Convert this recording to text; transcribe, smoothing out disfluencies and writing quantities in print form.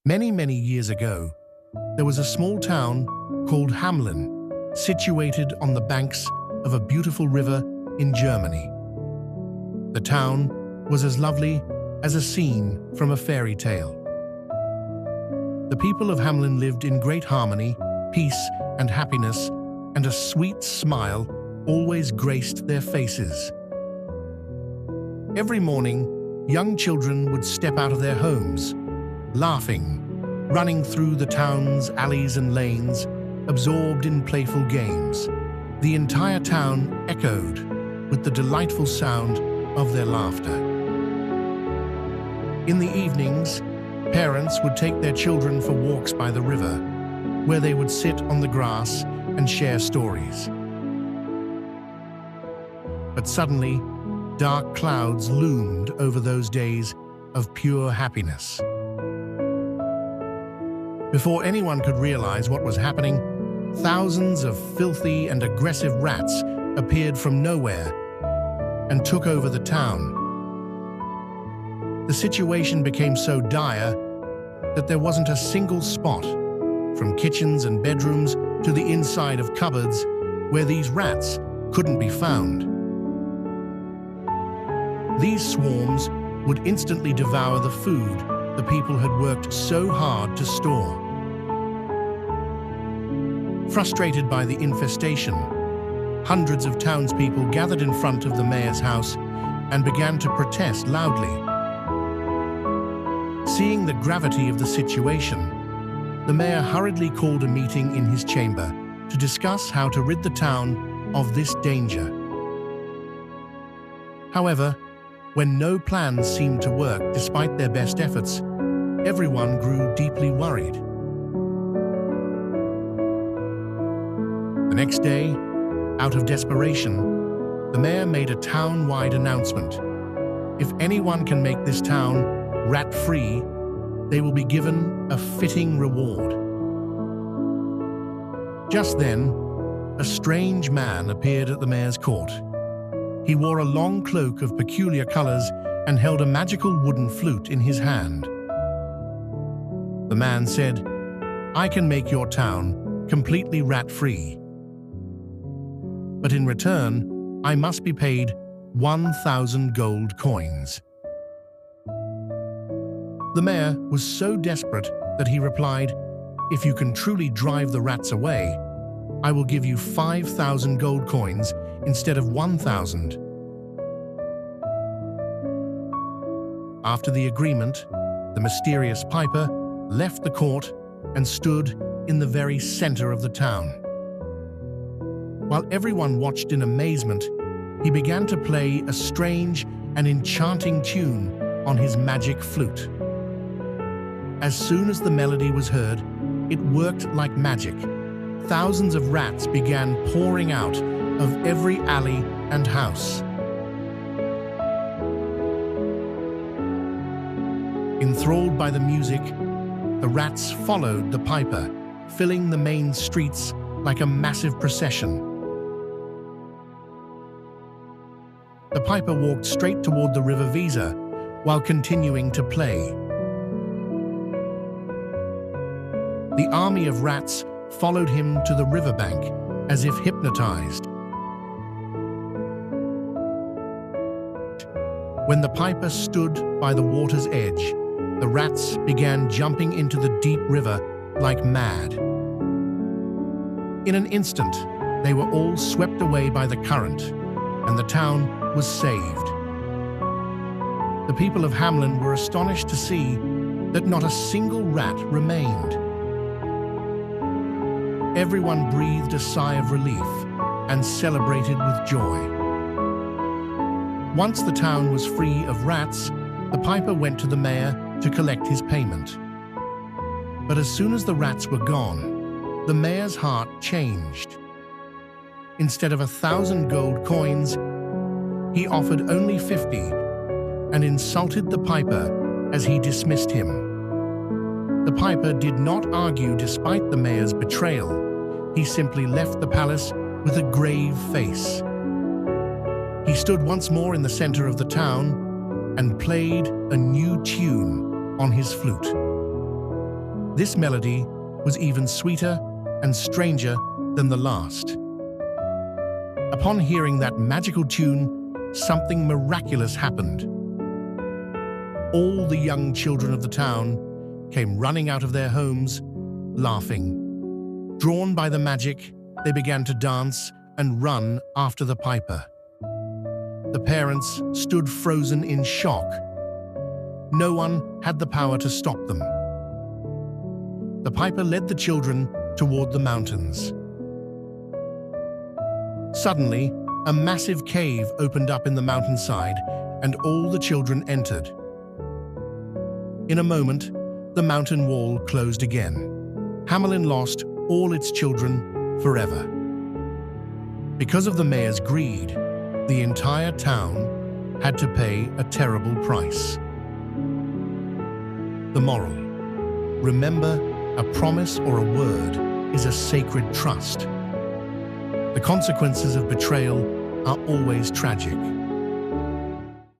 Many, many years ago, there was a small town called Hamelin, situated on the banks of a beautiful river in Germany. The town was as lovely as a scene from a fairy tale. The people of Hamelin lived in great harmony, peace and happiness, and a sweet smile always graced their faces. Every morning, young children would step out of their homes, laughing, running through the town's alleys and lanes, absorbed in playful games. The entire town echoed with the delightful sound of their laughter. In the evenings, parents would take their children for walks by the river, where they would sit on the grass and share stories. But suddenly, dark clouds loomed over those days of pure happiness. Before anyone could realize what was happening, thousands of filthy and aggressive rats appeared from nowhere and took over the town. The situation became so dire that there wasn't a single spot, from kitchens and bedrooms to the inside of cupboards, where these rats couldn't be found. These swarms would instantly devour the food the people had worked so hard to store. Frustrated by the infestation, hundreds of townspeople gathered in front of the mayor's house and began to protest loudly. Seeing the gravity of the situation, the mayor hurriedly called a meeting in his chamber to discuss how to rid the town of this danger. However, when no plans seemed to work despite their best efforts, everyone grew deeply worried. The next day, out of desperation, the mayor made a town-wide announcement. If anyone can make this town rat-free, they will be given a fitting reward. Just then, a strange man appeared at the mayor's court. He wore a long cloak of peculiar colors and held a magical wooden flute in his hand. The man said, "I can make your town completely rat-free. But in return, I must be paid 1,000 gold coins." The mayor was so desperate that he replied, "If you can truly drive the rats away, I will give you 5,000 gold coins instead of 1,000. After the agreement, the mysterious piper left the court and stood in the very center of the town. While everyone watched in amazement, he began to play a strange and enchanting tune on his magic flute. As soon as the melody was heard, it worked like magic. Thousands of rats began pouring out of every alley and house. Enthralled by the music, the rats followed the piper, filling the main streets like a massive procession. The piper walked straight toward the river Weser while continuing to play. The army of rats followed him to the riverbank as if hypnotized. When the piper stood by the water's edge, the rats began jumping into the deep river like mad. In an instant, they were all swept away by the current, and the town was saved. The people of Hamelin were astonished to see that not a single rat remained. Everyone breathed a sigh of relief and celebrated with joy. Once the town was free of rats, the piper went to the mayor to collect his payment. But as soon as the rats were gone, the mayor's heart changed. Instead of 1,000 gold coins, he offered only 50 and insulted the piper as he dismissed him. The piper did not argue despite the mayor's betrayal. He simply left the palace with a grave face. He stood once more in the center of the town and played a new tune on his flute. This melody was even sweeter and stranger than the last. Upon hearing that magical tune, something miraculous happened. All the young children of the town came running out of their homes, laughing. Drawn by the magic, they began to dance and run after the piper. The parents stood frozen in shock. No one had the power to stop them. The piper led the children toward the mountains. Suddenly, a massive cave opened up in the mountainside, and all the children entered. In a moment, the mountain wall closed again. Hamelin lost all its children forever. Because of the mayor's greed, the entire town had to pay a terrible price. The moral: remember, a promise or a word is a sacred trust. The consequences of betrayal are always tragic.